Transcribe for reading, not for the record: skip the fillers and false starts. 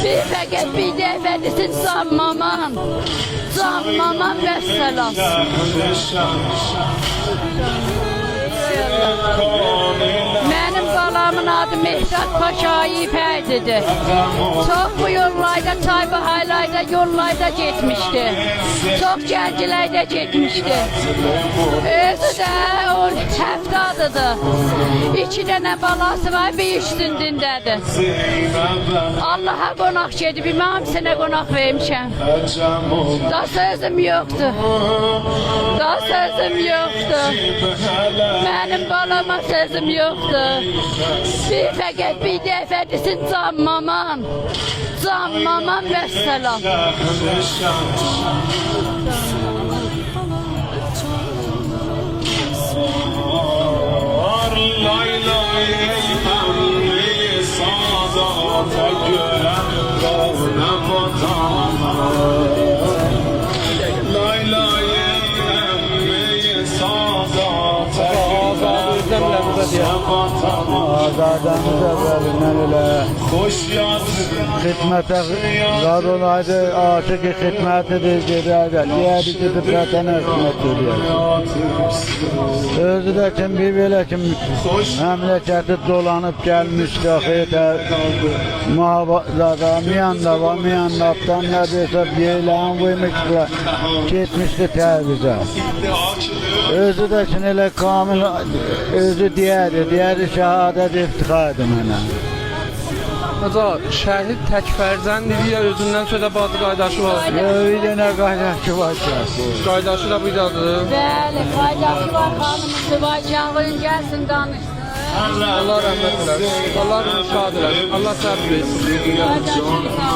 Bir fəqət bir dəfəlisin sanmaman, sanmaman vəssalam. Mənim balamın adı Mehrat Paşayip Ərdidir. Çox bu yollarda, Çaybahaylarda, yollarda getmişdi. Çox gənclərdə getmişdi. Özü də o həftadıdır. 2 dənə balası var, bir üstündündədir. Allaha qonaq gedib, imam sənə qonaq vermişəm. Da sözüm yoxdur. Da sözüm yoxdur. Mənim balama sözüm yoxdur. Bir fəqət bir dəfəlisin canmaman, canmaman vəssalam. Azadımıza verilen ile hizmete zar olaydı, artık hizmetidir giderler. Diğeri gidip zaten hizmet ediyor. Özü de kim bir böyle kim memleketi dolanıp gelmişti. Muhafazada, Miyandap'tan neredeyse bir eylem koymuşlar. Gitmişti terbize. Özü de şimdi kamil, özü diğeri şehadet iftikardı mənə. Hoca, şəhid tək fərzəndir ya özündən sonra bazı qaydaşı var? Bir dənə qaydaşı var ki. Qaydaşı da budadır. Bəli, qaydaşı var, xanımın Süvaycanlığın gəlsin danışsın. Allah rəhmət eləsin. Allah şad eləsin. Allah səbr etsin. Qaydaşı sağ